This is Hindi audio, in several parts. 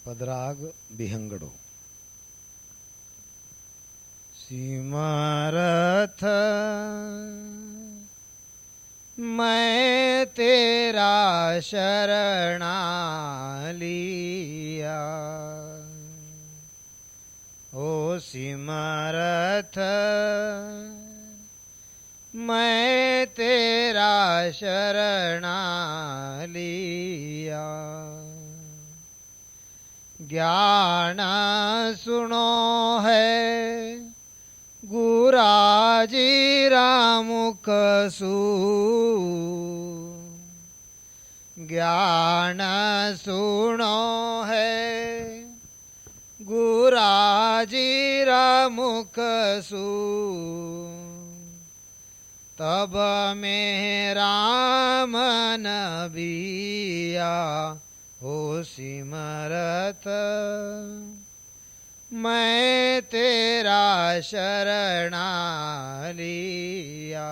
पदराग बिहंगड़ो। सिमरथ मैं तेरा शरणा लिया, ओ सिमरथ मैं तेरा शरणा लिया। ज्ञान सुनो है गुराजीरा मुख सू, ज्ञान सुनो है गुराजीरा मुख सू। तब मेरा मन बिया हो सिमरथ मैं तेरा शरणा लिया,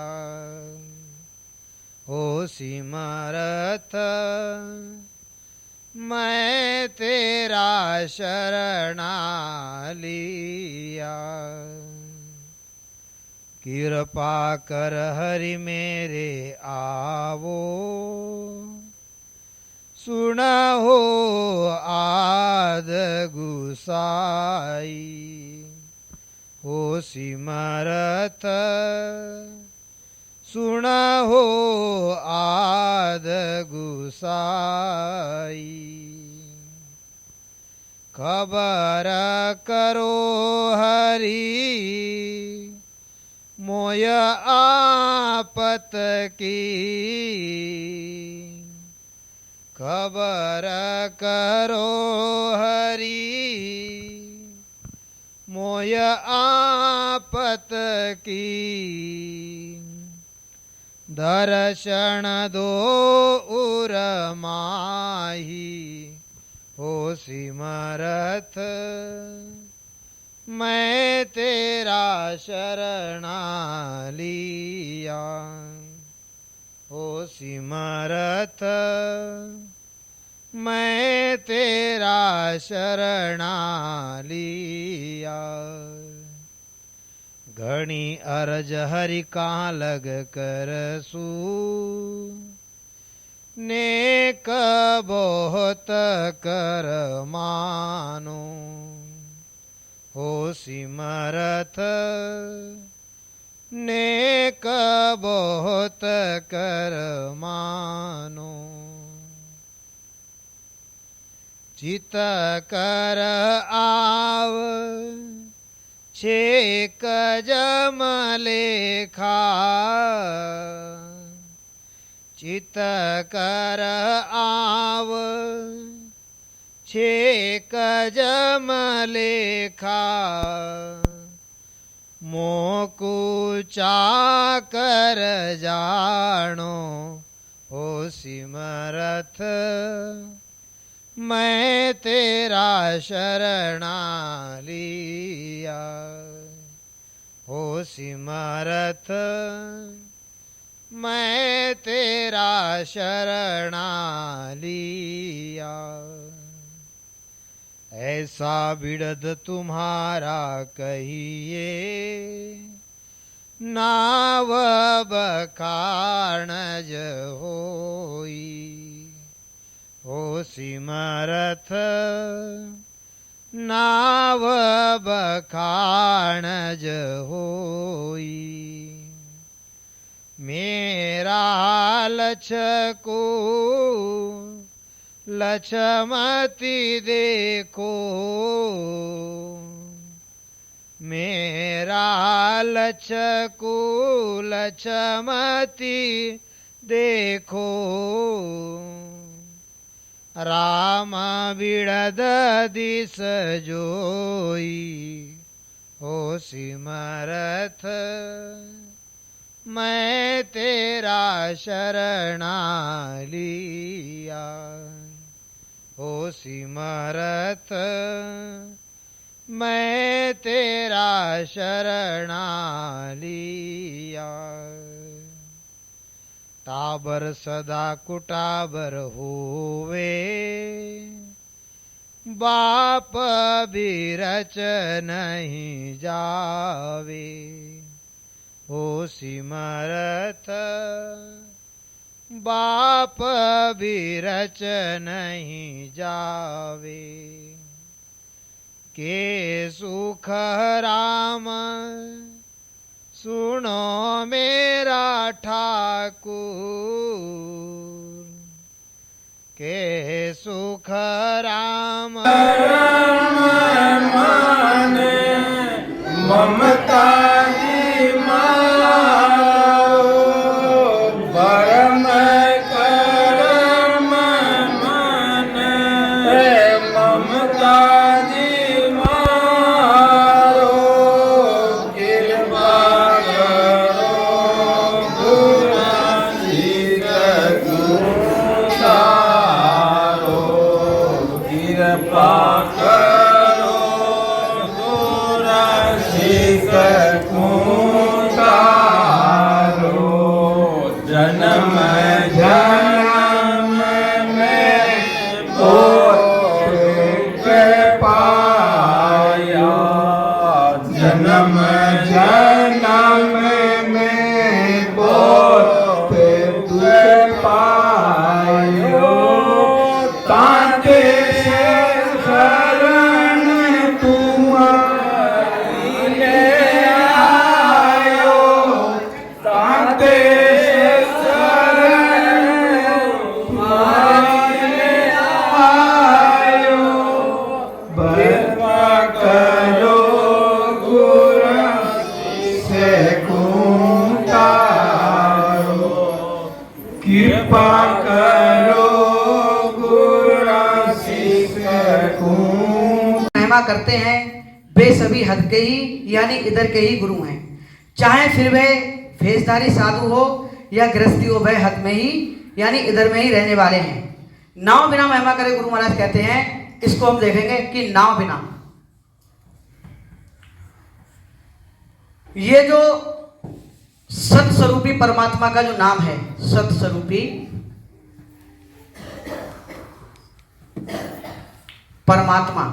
हो सिमरथ मैं तेरा शरणा लिया। कृपा कर हरि मेरे आवो, सुना हो आद गुसाई, हो सिमरथ सुना हो आद गुसाई। खबर करो हरि मोय आपत की, खबर करो हरि मोय आपत की। दर्शन दो उरमाही, हो सिमरथ मैं तेरा शरणा लिया, हो सिमरथ मैं तेरा शरणा लिया। घणी अरज हरि कहाँ लग करसू, नेक बहुत कर मानो, हो सिमरथ नेक बहुत कर मानो। चित कर आव छेक जम लेखा, चित कर आव छेक जम लेखा। मोकू चाकर जानो, हो सिमरथ मैं तेरा शरणा लिया, हो सिमरथ मैं तेरा शरणा लिया। ऐसा बिड़द तुम्हारा कहिए नाव बखानज होई, हो सिमरथ नाव बखानज होई। मेरा लचको लक्ष्मति देखो, मेरा लचको लक्ष्मति देखो। राम बिड़द दिस जोई, हो सिमरथ मैं तेरा शरणा लिया, हो सिमरथ मैं तेरा शरणा लिया। ताबर सदा कुटाबर होवे बाप बिरच नहीं जावे, हो सिमरत बाप बिरच नहीं जावे। के सुख राम सुनो मेरा ठाकुर, के सुख राम माने ममता की माओ, परम करम माने ममता की माओ, कृपा करो गुरासिक तारो, कृपा करो गुरासिक तारो। जन्म जन्म में दुख पाया, जन्म जन्म में बहुत दुख पायो, ताते शरण तुम्हारी ले आयो, ताते शरण तुम्हारी ले आयो। कृपा करो गुरु से तारो, कृपा करो गुरासिक महिमा करते हैं वे सभी हद के ही यानी इधर के ही गुरु हैं। चाहे फिर वे भेषधारी साधु हो या गृहस्थी हो, वह हद में ही यानी इधर में ही रहने वाले हैं। नाव बिना महिमा करे गुरु महाराज कहते हैं। इसको हम देखेंगे कि नाव बिना, ये जो सत्स्वरूपी परमात्मा का जो नाम है, सत्स्वरूपी परमात्मा,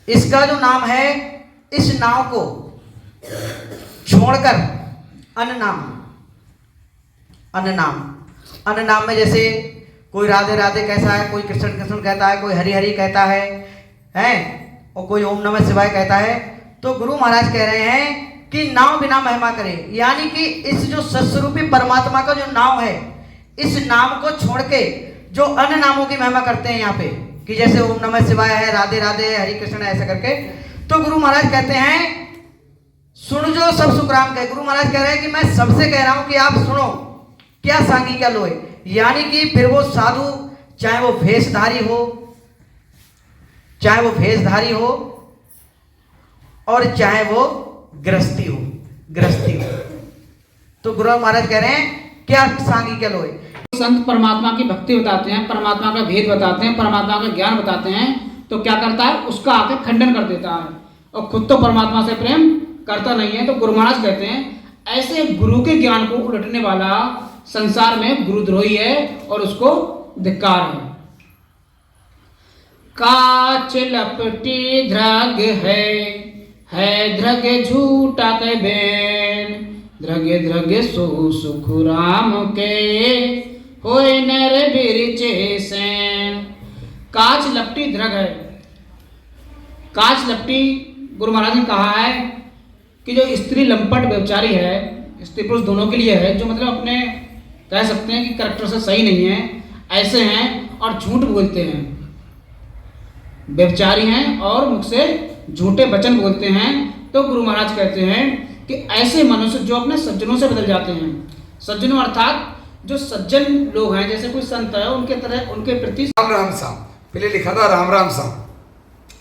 इसका जो नाम है, इस नाम को छोड़कर अन्य नाम में जैसे कोई राधे राधे कहता है, कोई कृष्ण कृष्ण कहता है, कोई हरि हरि कहता है और कोई ओम नमः शिवाय कहता है। तो गुरु महाराज कह रहे हैं कि नाम बिना महिमा करे, यानी कि इस जो सत्स्वरूपी परमात्मा का जो नाम है, इस नाम को छोड़ के जो अन्य नामों की महिमा करते हैं यहाँ पे, कि जैसे ओम नमः शिवाय है, राधे राधे है, हरि कृष्ण है, ऐसा करके। तो गुरु महाराज कहते हैं सुन जो सब सुखराम कहे। गुरु महाराज कह रहे हैं कि मैं सबसे कह रहा हूं कि आप सुनो, क्या सांगी क्या लोए, यानी कि फिर वो साधु चाहे वो भेषधारी हो और चाहे वो गृहस्थी हो। तो गुरु महाराज कह रहे हैं क्या सांगी क्या लोए। संत परमात्मा की भक्ति बताते हैं, परमात्मा का भेद बताते हैं, परमात्मा का ज्ञान बताते हैं, तो क्या करता है, उसका आके खंडन कर देता है और खुद तो परमात्मा से प्रेम करता नहीं है। तो गुरु महाराज कहते हैं ऐसे गुरु के ज्ञान को उलटने वाला संसार में गुरुद्रोही है और उसको धिक्कार है। काच लपटी ध्रग है ध्रग झूठा के बेन, ध्रगे ध्रगे सो सुख राम के होए नर बिरचे सेन। काच लपटी ध्रग है। काच लपटी गुरु महाराज ने कहा है कि जो स्त्री लंपट व्यभिचारी है, स्त्री पुरुष दोनों के लिए है, जो मतलब अपने कह सकते हैं कि कैरेक्टर से सही नहीं है, ऐसे हैं और झूठ बोलते हैं, व्यभिचारी हैं और मुख से झूठे वचन बोलते हैं। तो गुरु महाराज कहते हैं कि ऐसे मनुष्य जो अपने सज्जनों से बदल जाते हैं, सज्जनों अर्थात जो सज्जन लोग हैं, जैसे कोई संत है, उनके तरह उनके प्रति राम राम सा पहले लिखा था, राम राम सा,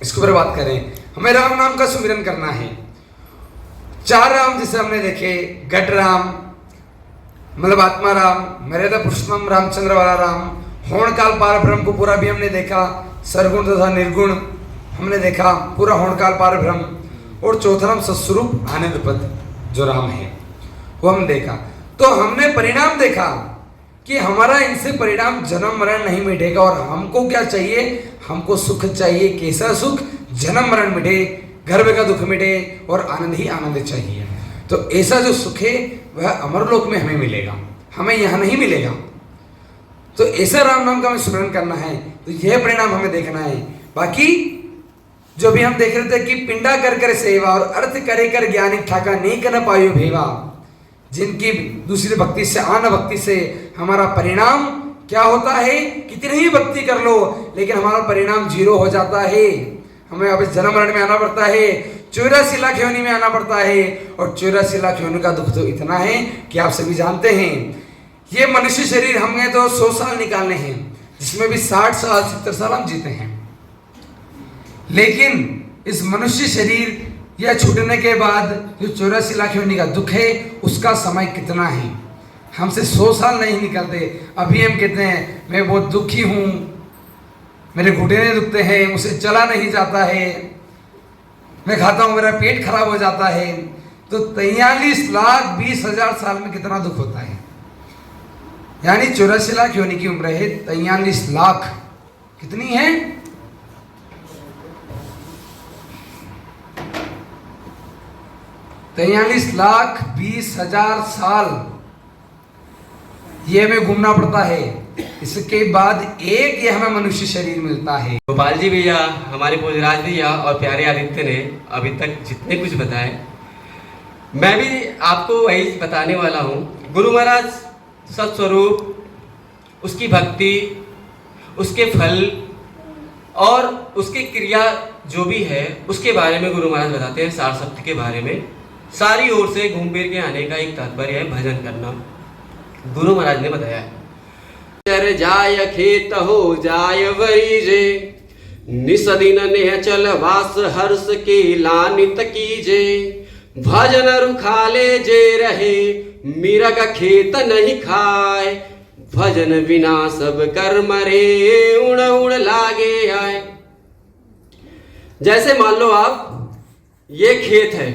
इसके ऊपर बात करें। हमें राम नाम का सुमिरन करना है। 4 राम जिसे हमने देखे, गट राम मतलब आत्मा राम, मर्यादा पुरुषोत्तम रामचंद्र वाला राम, होणकाल पार ब्रह्म को पूरा भी हमने देखा, सरगुण तथा निर्गुण हमने देखा, पूरा होणकाल पार ब्रह्म, और चौथा राम सत्स्वरूप आनंद पद जो राम है वो हम देखा। तो हमने परिणाम देखा कि हमारा इनसे परिणाम जन्म मरण नहीं मिटेगा। और हमको क्या चाहिए? हमको सुख चाहिए। कैसा सुख? जन्म मरण मिटे, गर्भ का दुख मिटे और आनंद ही आनंद चाहिए। तो ऐसा जो सुख है वह अमरलोक में हमें मिलेगा, हमें यहाँ नहीं मिलेगा। तो ऐसा राम नाम का हमें स्मरण करना है। तो यह परिणाम हमें देखना है। बाकी जो भी हम देख रहे थे कि पिंडा कर कर सेवा और अर्थ करे कर ज्ञानी ठाका नहीं कर पायो भेवा, जिनकी दूसरी भक्ति से आन भक्ति से हमारा परिणाम क्या होता है? कितनी ही भक्ति कर लो लेकिन हमारा परिणाम जीरो हो जाता है। हमें अब इस जन्म मरण में आना पड़ता है, 84 लाख योनि में आना पड़ता है। और 84 लाख योनि का दुख तो इतना है कि आप सभी जानते हैं। ये मनुष्य शरीर हमें तो 100 साल निकालने हैं, जिसमें भी 60 साल 70 साल हम जीते हैं। लेकिन इस मनुष्य शरीर या छूटने के बाद जो 84 लाख योनि का दुख है उसका समय कितना है? हमसे 100 साल नहीं निकलते। अभी हम कहते हैं मैं बहुत दुखी हूँ, मेरे घुटने दुखते हैं, मुझसे चला नहीं जाता है, मैं खाता हूँ मेरा पेट खराब हो जाता है। तो 43,20,000 साल में कितना दुख होता है? यानी 84 लाख योनि की उम्र है, 43 लाख कितनी है? तैंतालीस लाख 20,000 साल ये हमें घूमना पड़ता है। इसके बाद एक ये हमें मनुष्य शरीर मिलता है। गोपाल जी भैया, हमारे भोजराज भैया और प्यारे आदित्य ने अभी तक जितने कुछ बताए, मैं भी आपको वही बताने वाला हूँ। गुरु महाराज सत्स्वरूप, उसकी भक्ति, उसके फल और उसकी क्रिया जो भी है उसके बारे में गुरु महाराज बताते हैं। सार सप्त के बारे में सारी ओर से घूम फिर के आने का एक तात्पर्य है भजन करना। गुरु महाराज ने बताया है, चर जाय खेत हो जाय वरीजे, निसदिन नेह चल वास हर्ष के लानित कीजे, भजन रुखाले जे रहे मिरग खेत नहीं खाए, भजन बिना सब कर मरे उड़ उड़ लागे आए। जैसे मान लो आप ये खेत है,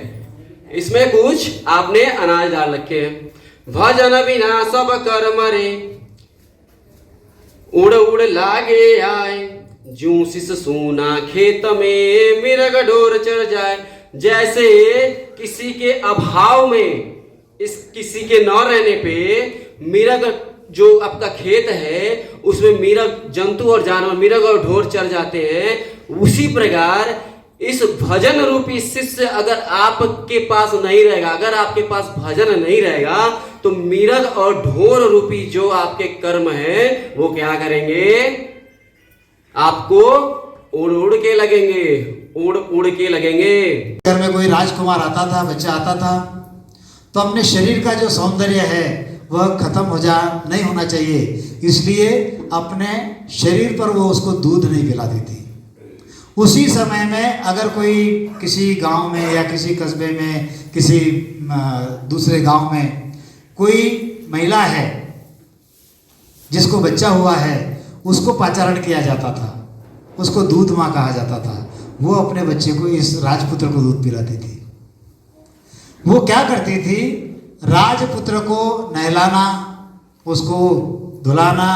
इसमें कुछ आपने अनाज डाल रखे हैं, भजन बिना सब कर मरे उड़ उड़ लागे आए, जूं सिस सूना खेत में मिरग डोर चढ़ जाए। जैसे किसी के अभाव में, इस किसी के न रहने पे मिरग, जो आपका खेत है उसमें मिरग जंतु और जानवर, मिरग और ढोर चढ़ जाते हैं, उसी प्रकार इस भजन रूपी शिष्य अगर आपके पास नहीं रहेगा, अगर आपके पास भजन नहीं रहेगा, तो मिरग और ढोर रूपी जो आपके कर्म है वो क्या करेंगे? आपको उड़ उड़ के लगेंगे, उड़ उड़ के लगेंगे। घर में कोई राजकुमार आता था, बच्चा आता था, तो अपने शरीर का जो सौंदर्य है वह खत्म हो जा नहीं होना चाहिए, इसलिए अपने शरीर पर वो उसको दूध नहीं पिलाती थी। उसी समय में अगर कोई किसी गांव में या किसी कस्बे में, किसी दूसरे गांव में कोई महिला है जिसको बच्चा हुआ है, उसको पाचारण किया जाता था, उसको दूध माँ कहा जाता था। वो अपने बच्चे को, इस राजपुत्र को दूध पिलाती थी। वो क्या करती थी? राजपुत्र को नहलाना, उसको धुलाना,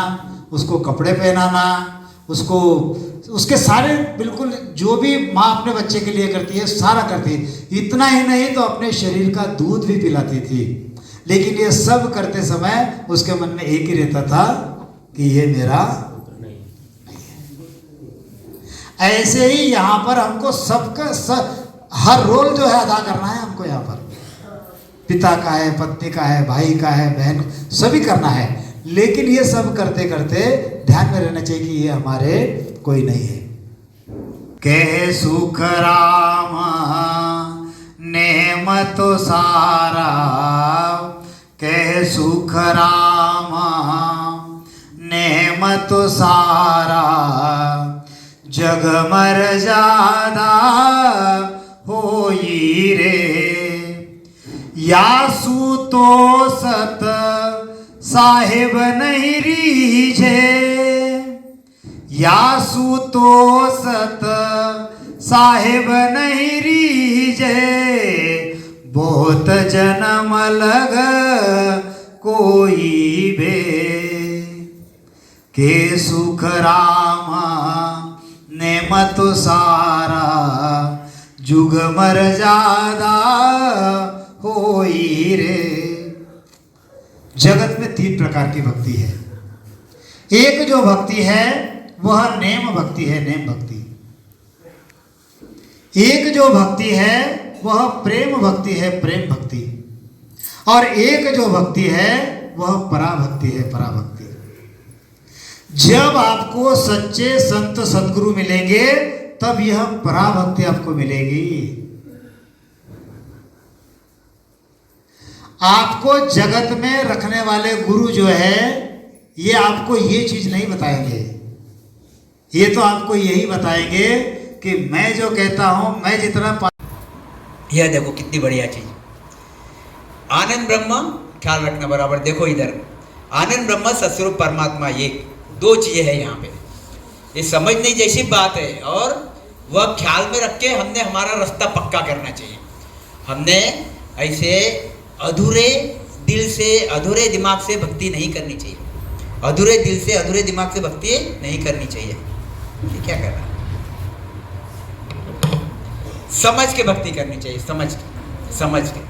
उसको कपड़े पहनाना, उसको उसके सारे बिल्कुल जो भी माँ अपने बच्चे के लिए करती है सारा करती है। इतना ही नहीं तो अपने शरीर का दूध भी पिलाती थी। लेकिन ये सब करते समय उसके मन में एक ही रहता था कि ये मेरा नहीं है। ऐसे ही यहाँ पर हमको सबका हर रोल जो है अदा करना है। हमको यहाँ पर पिता का है, पत्नी का है, भाई का है, बहन, सभी करना है। लेकिन ये सब करते करते ध्यान में रहना चाहिए कि ये हमारे कोई नहीं है। कह सुख राम नेमत सारा, कह सुख राम नेमत सारा, जग मर जादा होई रे, यासु तो सत साहेब नहीं रीझे, यासु तो सत साहेब नहीं रीझे, बहुत जन्म लग कोई बे। के सुख राम नेमत सारा जुग मर जादा होई रे। जगत में 3 प्रकार की भक्ति है। एक जो भक्ति है वह नेम भक्ति है, नेम भक्ति। एक जो भक्ति है वह प्रेम भक्ति है, प्रेम भक्ति। और एक जो भक्ति है वह पराभक्ति है, पराभक्ति। जब आपको सच्चे संत सदगुरु मिलेंगे तब यह पराभक्ति आपको मिलेगी। आपको जगत में रखने वाले गुरु जो है ये आपको ये चीज नहीं बताएंगे। ये तो आपको यही बताएंगे कि मैं जो कहता हूं, मैं जितना यह देखो कितनी बढ़िया चीज। आनंद ब्रह्म, ख्याल रखना बराबर। देखो इधर आनंद ब्रह्म सत्स्वरूप परमात्मा, ये 2 चीजें हैं यहाँ पे। ये समझने जैसी बात है और वह ख्याल में रख के हमने हमारा रास्ता पक्का करना चाहिए। हमने ऐसे अधूरे दिल से, अधूरे दिमाग से भक्ति नहीं करनी चाहिए। अधूरे दिल से, अधूरे दिमाग से भक्ति नहीं करनी चाहिए। ये क्या कर रहा है? समझ के भक्ति करनी चाहिए, समझ के, समझ के।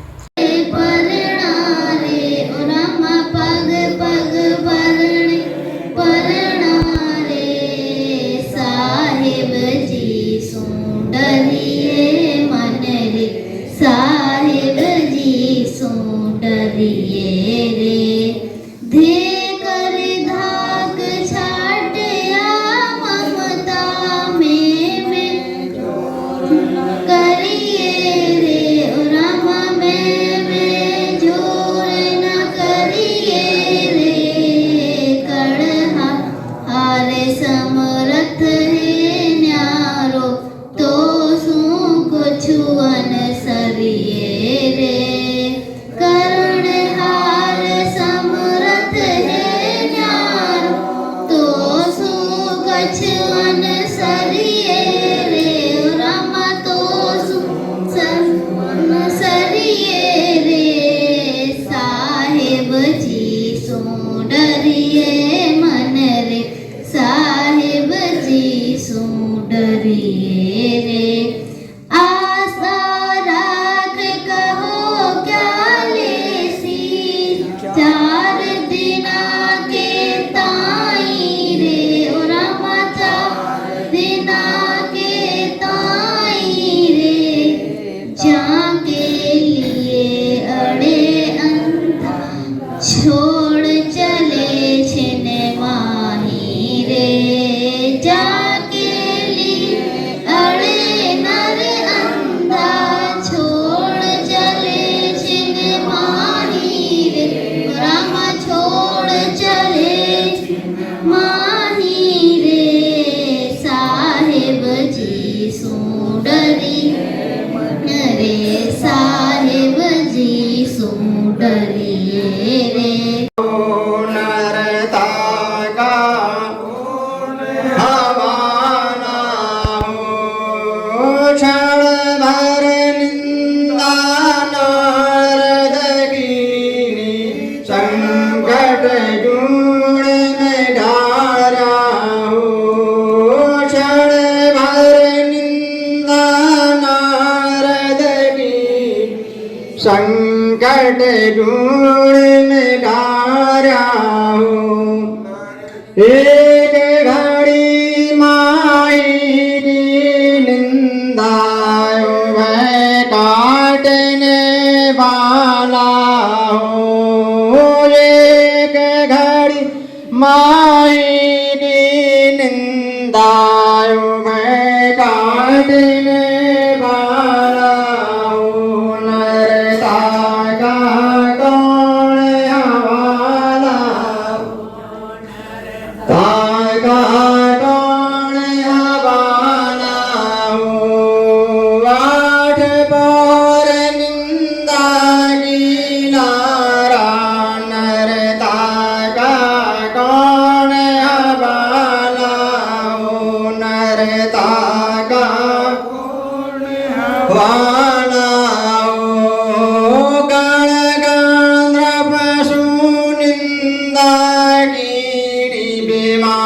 संकट ढूंढ में डारा हूँ। एक घड़ी माई की निंदा मैं काटने वाला हूँ। एक घड़ी माई की निंदा मैं काटने वाला हूँ। नरता का कौन हवाला, ताका कौन हवाला हूँ। आठ पौर निंदा की नारा, नरता का कौन हवाला हूँ। नरता का वाला गण गंध्र पशु निंदा की बीमा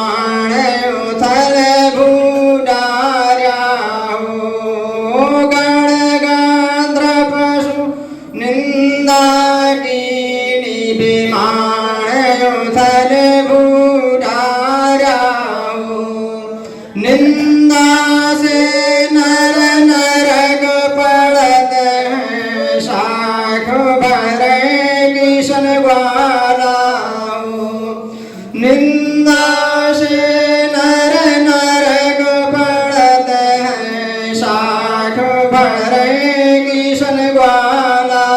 निंदा से नर नरक पड़ते हैं, साठ भरेगी सन ग्वाला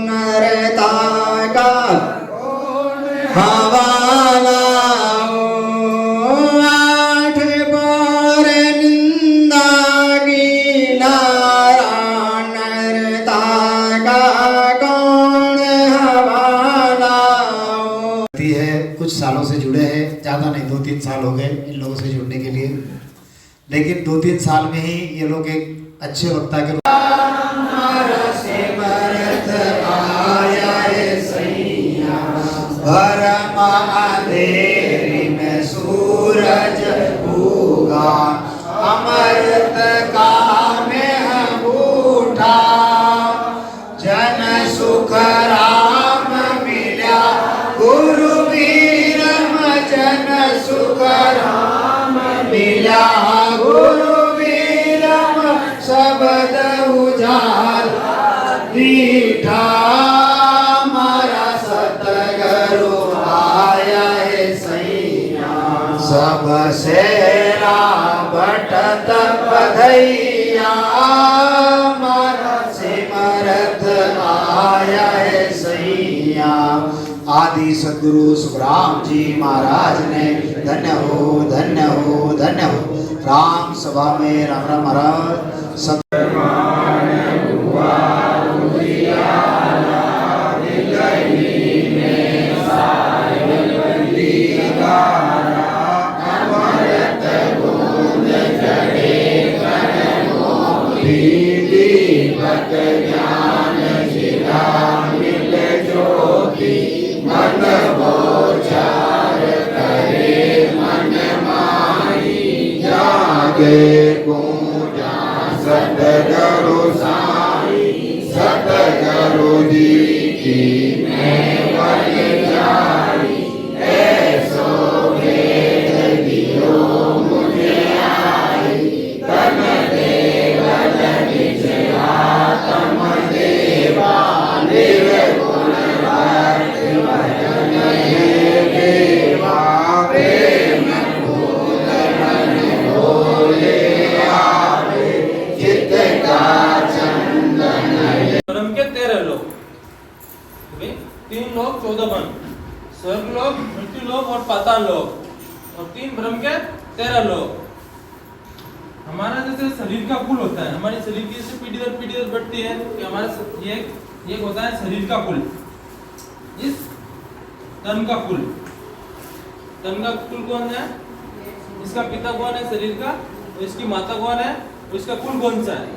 नरता का हवाला। आठ बार निंदा की नारा नरता का कौन हवाला। है कुछ सालों से जुड़े हैं, ज़्यादा नहीं 2-3 साल हो गए इन लोगों से जुड़ने के लिए, लेकिन 2-3 साल में ही ये लोग एक अच्छे वक्ता के भरम अंधेरी में सूरज उगा, अमृत का में उठा, जन सुख राम मिला गुरु वीरम, जन सुख राम मिला गुरु वीरम, शब्द उजाल दीठा, हमारा सतगुरु आया है सैया, सब सेरा बटत बधैया, हमारा सिमरत आया है सैया। आदि सद्गुरु सुखराम जी महाराज ने धन्य हो धन्य हो धन्य हो। राम सभा में राम राम महाराज सब सतगुरु साई सतगुरु जी की मेवल जाई, ऐसो भेद दियो मुझे आई, तन देवल निज आत्म देवा, निर्गुण भक्ति भजन हे देवा, प्रेम फूल मन भोले आवे, चित्त का चंदन ब्रह्म के 13 लोक, 3 लोक 14 वन, स्वर्ग लोक, मृत्यु लोक और पाताल लोक, और 3 ब्रह्म के 13 लोक। हमारा जैसे शरीर का कुल होता है, हमारी शरीर की जैसे पीढ़ी दर बढ़ती है कि हमारा ये होता है शरीर का कुल, इस तन का कुल। तन का कुल कौन है? इसका पिता कौन है शरीर का, और इसकी माता कौन है, और इसका कुल कौन सा है।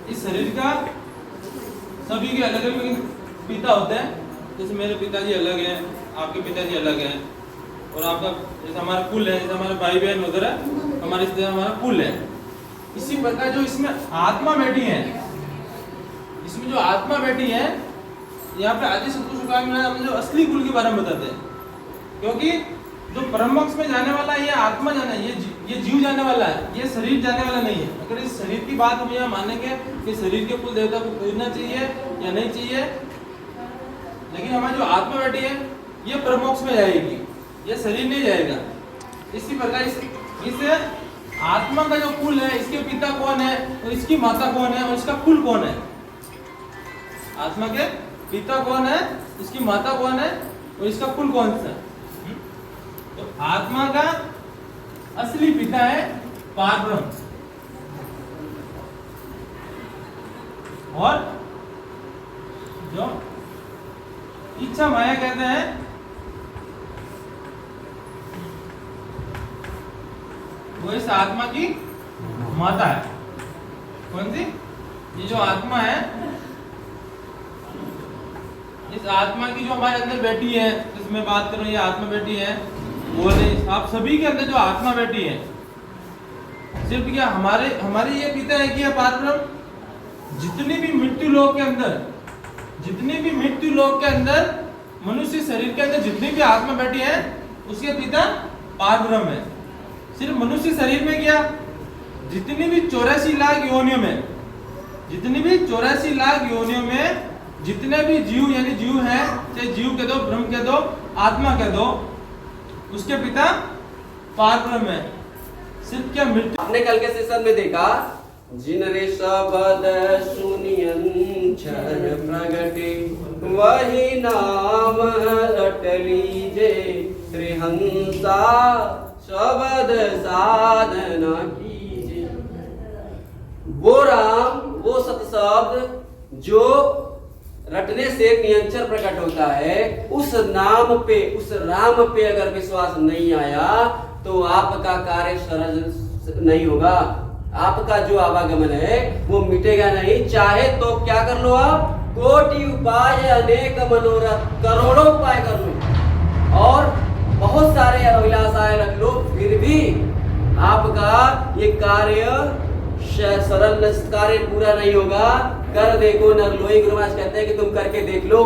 इस शरीर का सभी के अलग अलग पिता होते हैं, जैसे मेरे पिताजी अलग हैं, आपके पिताजी अलग हैं, और आपका जैसे हमारा कुल है, जैसे हमारे भाई बहन वगैरह हमारे इससे हमारा कुल है। इसी प्रकार जो इसमें आत्मा बैठी है, इसमें जो आत्मा बैठी है, यहाँ पे आदि सद्गुरु स्वामी महाराज हमें जो असली कुल के बारे में बताते हैं, क्योंकि जो परम मोक्ष में जाने वाला है ये आत्मा जाने, ये जीव जाने वाला है, ये शरीर जाने वाला नहीं है। अगर इस शरीर की बात हम यहाँ मानेंगे कि शरीर के कुल देवता को पूजना चाहिए या नहीं चाहिए, लेकिन हमारी जो आत्मा बैठी है ये परम मोक्ष में जाएगी, ये शरीर नहीं जाएगा। इसी प्रकार इस आत्मा का जो कुल है, इसके पिता कौन है और इसकी माता कौन है और इसका कुल कौन है। आत्मा के पिता कौन है, इसकी माता कौन है और इसका कुल कौन सा। तो आत्मा का असली पिता है पारब्रह्म, और जो इच्छा माया कहते हैं वो इस आत्मा की माता है। कौन सी? ये जो आत्मा है, इस आत्मा की जो हमारे अंदर बैठी है, जिसमें बात करूं, ये आत्मा बैठी है, वो नहीं, आप सभी के अंदर जो आत्मा बैठी है, सिर्फ क्या हमारे ये पिता है कि पारब्रह्म। जितनी भी मृत्यु लोक के अंदर, जितनी भी मृत्यु लोक के अंदर मनुष्य शरीर के अंदर जितनी भी आत्मा बैठी है, उसके पिता पारब्रह्म है। सिर्फ मनुष्य शरीर में क्या, जितनी भी 84 लाख योनियों में, जितनी भी 84 लाख योनियों में जितने भी जीव, यानी जीव है, चाहे जीव कह दो, ब्रह्म कह दो, आत्मा कह दो, उसके पिता पारब्रह्म है। सिर्फ क्या मृत्यु। आपने कल के सेशन में देखा, जिन रे शब्द सुनियन क्षण प्रगटे, वही नाम रट लीजे, त्रिहंसा शब्द साधना कीजे। वो राम, वो सत शब्द जो रटने से नियंचर प्रकट होता है, उस नाम पे, उस राम पे अगर विश्वास नहीं आया तो आपका कार्य सरल नहीं होगा। आपका जो आवागमन है वो मिटेगा नहीं। चाहे तो क्या कर लो आप, कोटि उपाय अनेक मनोरथ, करोड़ों उपाय कर लो और बहुत सारे अभिलाषाएं रख लो, फिर भी आपका ये कार्य सरल कार्य पूरा नहीं होगा। कर देखो नर लोई, गुरु महाराज कहते हैं कि तुम करके देख लो।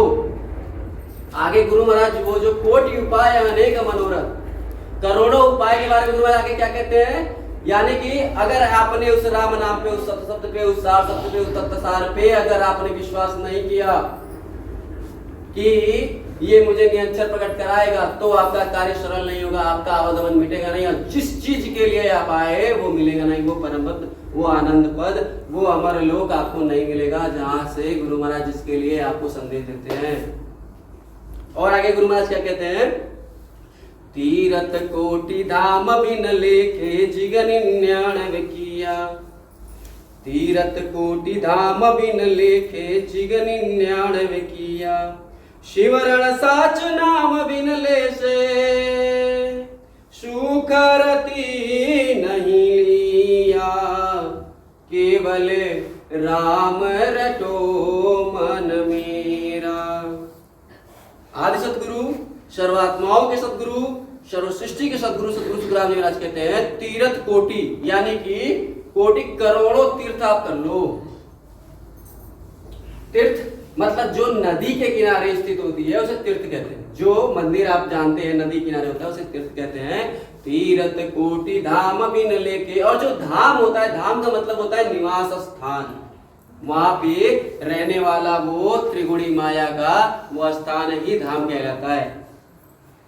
आगे गुरु महाराज वो जो कोटि उपाय अनेक मनोरथ, करोड़ों उपाय के बारे में गुरु महाराज आगे क्या कहते हैं, यानी कि अगर आपने उस राम नाम पे, उस सत्य शब्द पे, उस सार शब्द पे, उस तत्व सार पे अगर आपने विश्वास नहीं किया कि ये मुझे नियंत्रण प्रकट कराएगा, तो आपका कार्य सरल नहीं होगा, आपका आवागमन मिटेगा नहीं, और जिस चीज के लिए आप आए वो मिलेगा नहीं। वो परम पद, वो आनंद पद, वो अमर लोक आपको नहीं मिलेगा, जहां से गुरु महाराज जिसके लिए आपको संदेश देते हैं। और आगे गुरु महाराज क्या कहते हैं, तीरथ कोटि धाम बिन लेखे जिग 99 किया, तीरथ कोटि धाम बिन लेखे जिग 99 किया, शिवरण साच नाम बिन ले से सुखरती नहीं लिया, केवल राम रटो मन मेरा। आदि सतगुरु, सर्वात्माओं के सतगुरु, सर्व सृष्टि के सतगुरु सतगुरु सुखराम जी महाराज कहते हैं, तीर्थ कोटि यानी कि कोटि करोड़ों तीर्थ आप कर लो। तीर्थ मतलब जो नदी के किनारे स्थित होती है उसे तीर्थ कहते हैं। जो मंदिर आप जानते हैं नदी किनारे होता है उसे तीर्थ कहते हैं। तीर्थ कोटि धाम बिन लेके, और जो धाम होता है, धाम का मतलब होता है निवास स्थान, वहां पे रहने वाला वो त्रिगुणी माया का वो स्थान ही धाम कहलाता है।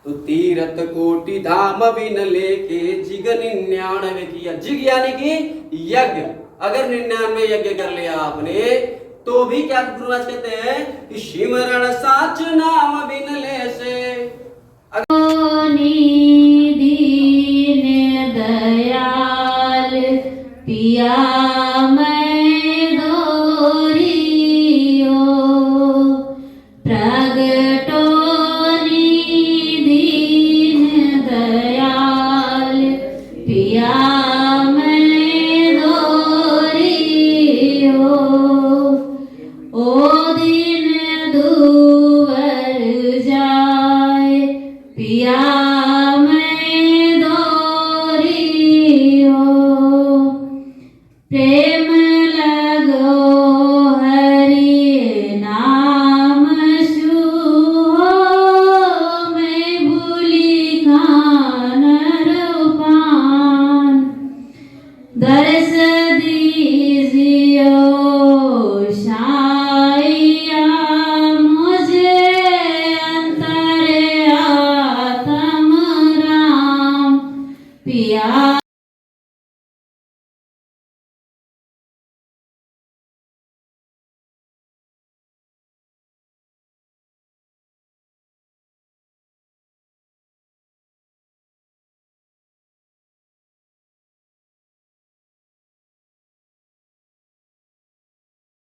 तो तीर्थ कोटि धाम बिन लेके जिग 99 किया, जिग यानी कि यज्ञ, अगर 99 यज्ञ कर लिया आपने तो भी क्या गुरु महाराज कहते हैं कि शिवरण साच नाम बिन ले से। दीन दयाल पिया मैं दोरियो, प्रगटो दीन दयाल पिया मैं दोरियो, ओ दिन दूवर जाए पिया मैं दोरियो, प्रेम लगो हरि नाम सुहो, मैं भूली खाना